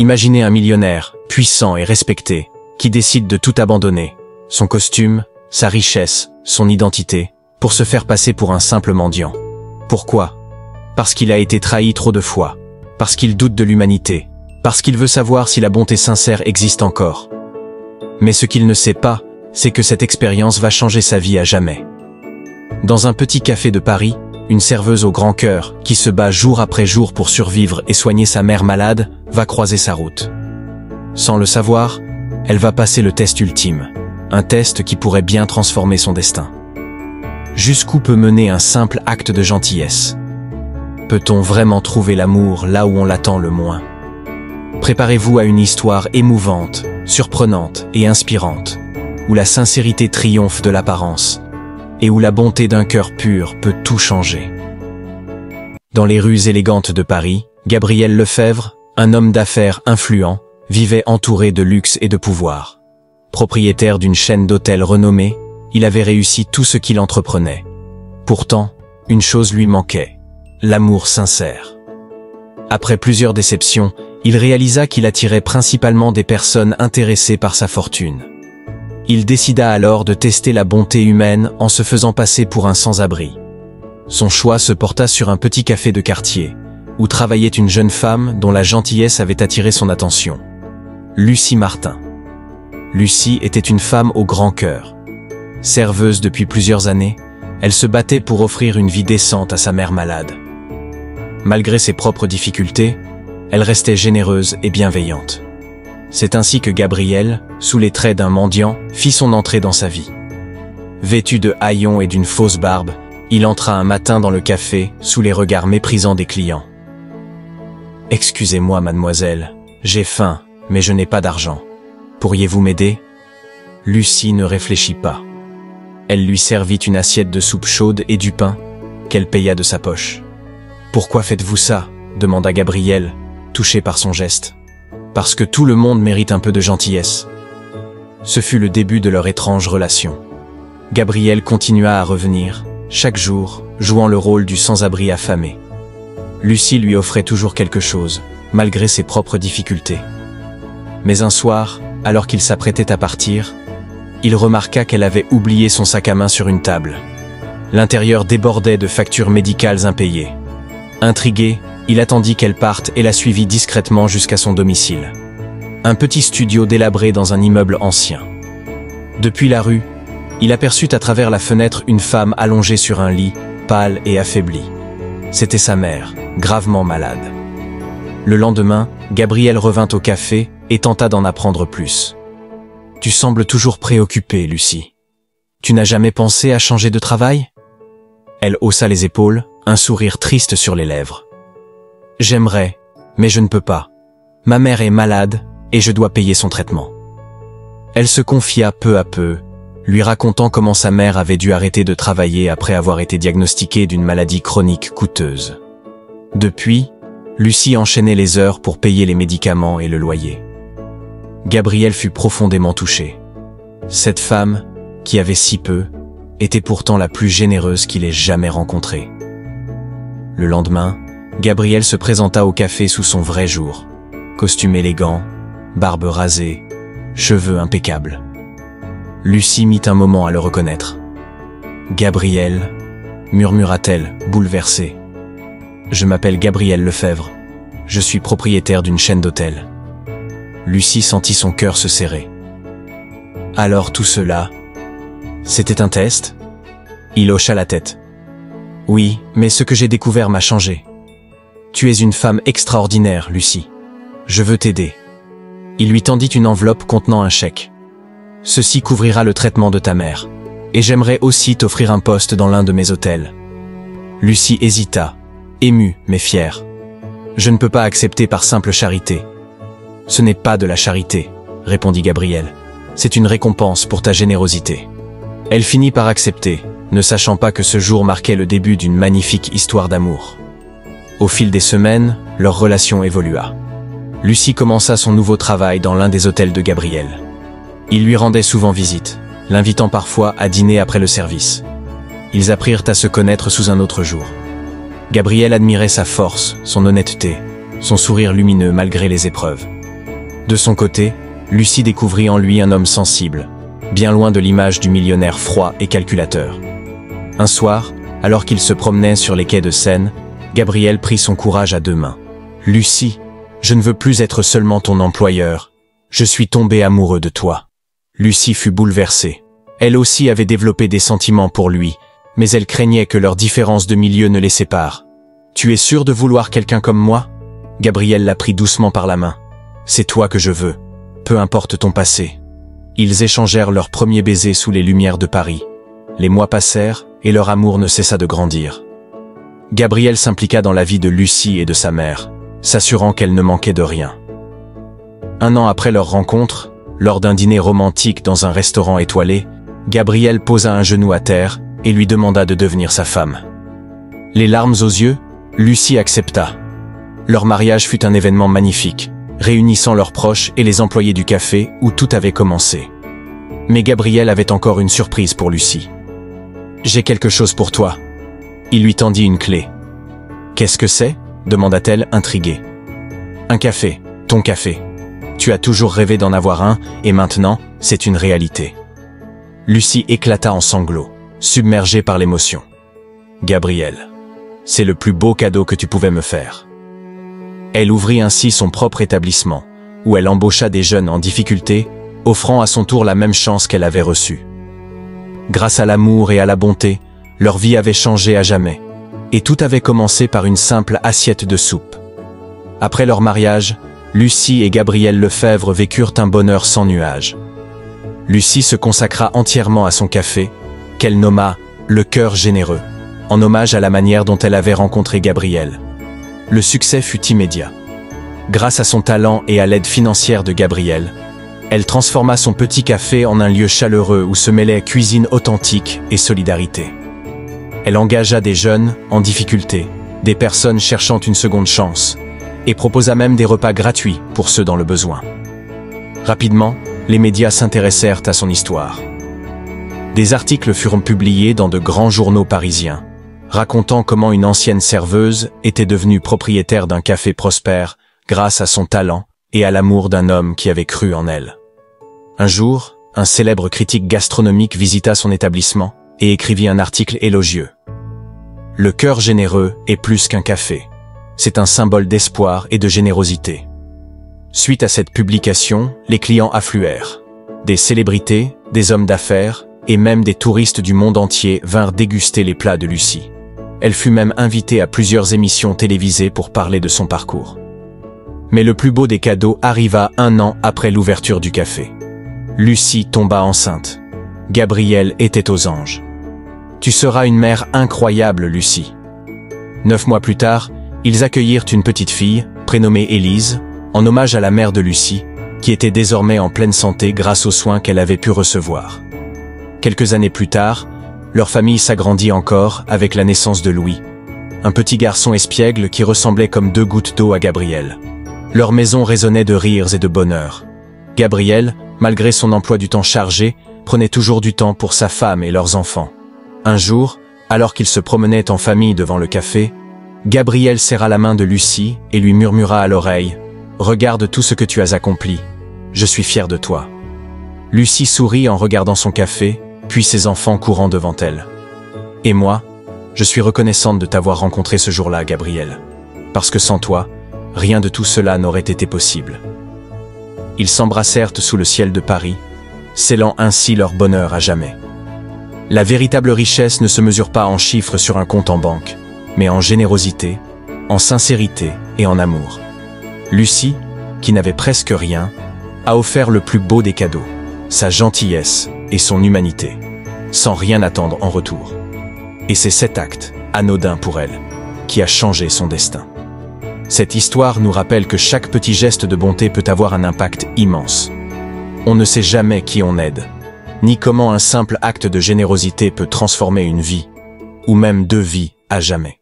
Imaginez un millionnaire, puissant et respecté, qui décide de tout abandonner, son costume, sa richesse, son identité, pour se faire passer pour un simple mendiant. Pourquoi? Parce qu'il a été trahi trop de fois, parce qu'il doute de l'humanité, parce qu'il veut savoir si la bonté sincère existe encore. Mais ce qu'il ne sait pas, c'est que cette expérience va changer sa vie à jamais. Dans un petit café de Paris, une serveuse au grand cœur, qui se bat jour après jour pour survivre et soigner sa mère malade, va croiser sa route. Sans le savoir, elle va passer le test ultime, un test qui pourrait bien transformer son destin. Jusqu'où peut mener un simple acte de gentillesse? Peut-on vraiment trouver l'amour là où on l'attend le moins? Préparez-vous à une histoire émouvante, surprenante et inspirante, où la sincérité triomphe de l'apparence, et où la bonté d'un cœur pur peut tout changer. Dans les rues élégantes de Paris, Gabriel Lefebvre, un homme d'affaires influent, vivait entouré de luxe et de pouvoir. Propriétaire d'une chaîne d'hôtels renommée, il avait réussi tout ce qu'il entreprenait. Pourtant, une chose lui manquait, l'amour sincère. Après plusieurs déceptions, il réalisa qu'il attirait principalement des personnes intéressées par sa fortune. Il décida alors de tester la bonté humaine en se faisant passer pour un sans-abri. Son choix se porta sur un petit café de quartier, où travaillait une jeune femme dont la gentillesse avait attiré son attention. Lucie Martin. Lucie était une femme au grand cœur. Serveuse depuis plusieurs années, elle se battait pour offrir une vie décente à sa mère malade. Malgré ses propres difficultés, elle restait généreuse et bienveillante. C'est ainsi que Gabriel, sous les traits d'un mendiant, fit son entrée dans sa vie. Vêtu de haillons et d'une fausse barbe, il entra un matin dans le café, sous les regards méprisants des clients. « Excusez-moi, mademoiselle, j'ai faim, mais je n'ai pas d'argent. Pourriez-vous m'aider » Lucie ne réfléchit pas. Elle lui servit une assiette de soupe chaude et du pain, qu'elle paya de sa poche. « Pourquoi faites-vous ça » demanda Gabriel, touché par son geste. « Parce que tout le monde mérite un peu de gentillesse. » Ce fut le début de leur étrange relation. Gabriel continua à revenir, chaque jour, jouant le rôle du sans-abri affamé. Lucie lui offrait toujours quelque chose, malgré ses propres difficultés. Mais un soir, alors qu'il s'apprêtait à partir, il remarqua qu'elle avait oublié son sac à main sur une table. L'intérieur débordait de factures médicales impayées. Intrigué, il attendit qu'elle parte et la suivit discrètement jusqu'à son domicile. Un petit studio délabré dans un immeuble ancien. Depuis la rue, il aperçut à travers la fenêtre une femme allongée sur un lit, pâle et affaiblie. C'était sa mère, gravement malade. Le lendemain, Gabriel revint au café et tenta d'en apprendre plus. « Tu sembles toujours préoccupée, Lucie. Tu n'as jamais pensé à changer de travail ?» Elle haussa les épaules, un sourire triste sur les lèvres. « J'aimerais, mais je ne peux pas. Ma mère est malade et je dois payer son traitement. » Elle se confia peu à peu, lui racontant comment sa mère avait dû arrêter de travailler après avoir été diagnostiquée d'une maladie chronique coûteuse. Depuis, Lucie enchaînait les heures pour payer les médicaments et le loyer. Gabriel fut profondément touché. Cette femme, qui avait si peu, était pourtant la plus généreuse qu'il ait jamais rencontrée. Le lendemain, Gabriel se présenta au café sous son vrai jour. Costume élégant, barbe rasée, cheveux impeccables. Lucie mit un moment à le reconnaître. « Gabriel » murmura-t-elle, bouleversée. « Je m'appelle Gabriel Lefebvre. Je suis propriétaire d'une chaîne d'hôtels. » Lucie sentit son cœur se serrer. « Alors tout cela, c'était un test ?» Il hocha la tête. « Oui, mais ce que j'ai découvert m'a changé. Tu es une femme extraordinaire, Lucie. Je veux t'aider. » Il lui tendit une enveloppe contenant un chèque. « Ceci couvrira le traitement de ta mère. Et j'aimerais aussi t'offrir un poste dans l'un de mes hôtels. » Lucie hésita, émue mais fière. « Je ne peux pas accepter par simple charité. »« Ce n'est pas de la charité, » répondit Gabriel. « C'est une récompense pour ta générosité. » Elle finit par accepter, ne sachant pas que ce jour marquait le début d'une magnifique histoire d'amour. Au fil des semaines, leur relation évolua. Lucie commença son nouveau travail dans l'un des hôtels de Gabriel. Il lui rendait souvent visite, l'invitant parfois à dîner après le service. Ils apprirent à se connaître sous un autre jour. Gabriel admirait sa force, son honnêteté, son sourire lumineux malgré les épreuves. De son côté, Lucie découvrit en lui un homme sensible, bien loin de l'image du millionnaire froid et calculateur. Un soir, alors qu'il se promenait sur les quais de Seine, Gabriel prit son courage à deux mains. « Lucie, je ne veux plus être seulement ton employeur. Je suis tombé amoureux de toi. » Lucie fut bouleversée. Elle aussi avait développé des sentiments pour lui, mais elle craignait que leur différence de milieu ne les sépare. « Tu es sûr de vouloir quelqu'un comme moi ?» Gabriel la prit doucement par la main. « C'est toi que je veux, peu importe ton passé. » Ils échangèrent leur premier baiser sous les lumières de Paris. Les mois passèrent et leur amour ne cessa de grandir. Gabriel s'impliqua dans la vie de Lucie et de sa mère, s'assurant qu'elle ne manquait de rien. Un an après leur rencontre, lors d'un dîner romantique dans un restaurant étoilé, Gabriel posa un genou à terre et lui demanda de devenir sa femme. Les larmes aux yeux, Lucie accepta. Leur mariage fut un événement magnifique, réunissant leurs proches et les employés du café où tout avait commencé. Mais Gabriel avait encore une surprise pour Lucie. « J'ai quelque chose pour toi. » Il lui tendit une clé. « Qu'est-ce que c'est ?» demanda-t-elle, intriguée. « Un café, ton café. Tu as toujours rêvé d'en avoir un, et maintenant, c'est une réalité. » Lucie éclata en sanglots, submergée par l'émotion. « Gabriel, c'est le plus beau cadeau que tu pouvais me faire. » Elle ouvrit ainsi son propre établissement, où elle embaucha des jeunes en difficulté, offrant à son tour la même chance qu'elle avait reçue. Grâce à l'amour et à la bonté, leur vie avait changé à jamais, et tout avait commencé par une simple assiette de soupe. Après leur mariage, Lucie et Gabriel Lefebvre vécurent un bonheur sans nuages. Lucie se consacra entièrement à son café, qu'elle nomma « Le cœur généreux », en hommage à la manière dont elle avait rencontré Gabriel. Le succès fut immédiat. Grâce à son talent et à l'aide financière de Gabriel, elle transforma son petit café en un lieu chaleureux où se mêlaient cuisine authentique et solidarité. Elle engagea des jeunes en difficulté, des personnes cherchant une seconde chance, et proposa même des repas gratuits pour ceux dans le besoin. Rapidement, les médias s'intéressèrent à son histoire. Des articles furent publiés dans de grands journaux parisiens, racontant comment une ancienne serveuse était devenue propriétaire d'un café prospère grâce à son talent et à l'amour d'un homme qui avait cru en elle. Un jour, un célèbre critique gastronomique visita son établissement et écrivit un article élogieux. « Le cœur généreux est plus qu'un café. C'est un symbole d'espoir et de générosité. » Suite à cette publication, les clients affluèrent. Des célébrités, des hommes d'affaires et même des touristes du monde entier vinrent déguster les plats de Lucie. Elle fut même invitée à plusieurs émissions télévisées pour parler de son parcours. Mais le plus beau des cadeaux arriva un an après l'ouverture du café. Lucie tomba enceinte. Gabriel était aux anges. « Tu seras une mère incroyable, Lucie. » 9 mois plus tard, ils accueillirent une petite fille, prénommée Élise, en hommage à la mère de Lucie, qui était désormais en pleine santé grâce aux soins qu'elle avait pu recevoir. Quelques années plus tard, leur famille s'agrandit encore avec la naissance de Louis, un petit garçon espiègle qui ressemblait comme 2 gouttes d'eau à Gabriel. Leur maison résonnait de rires et de bonheur. Gabriel, malgré son emploi du temps chargé, prenait toujours du temps pour sa femme et leurs enfants. Un jour, alors qu'ils se promenaient en famille devant le café, Gabriel serra la main de Lucie et lui murmura à l'oreille « Regarde tout ce que tu as accompli. Je suis fier de toi. » Lucie sourit en regardant son café, puis ses enfants courant devant elle. « Et moi, je suis reconnaissante de t'avoir rencontré ce jour-là, Gabriel. Parce que sans toi, rien de tout cela n'aurait été possible. » Ils s'embrassèrent sous le ciel de Paris, scellant ainsi leur bonheur à jamais. La véritable richesse ne se mesure pas en chiffres sur un compte en banque, mais en générosité, en sincérité et en amour. Lucie, qui n'avait presque rien, a offert le plus beau des cadeaux, sa gentillesse et son humanité, sans rien attendre en retour. Et c'est cet acte, anodin pour elle, qui a changé son destin. Cette histoire nous rappelle que chaque petit geste de bonté peut avoir un impact immense. On ne sait jamais qui on aide, ni comment un simple acte de générosité peut transformer une vie, ou même 2 vies à jamais.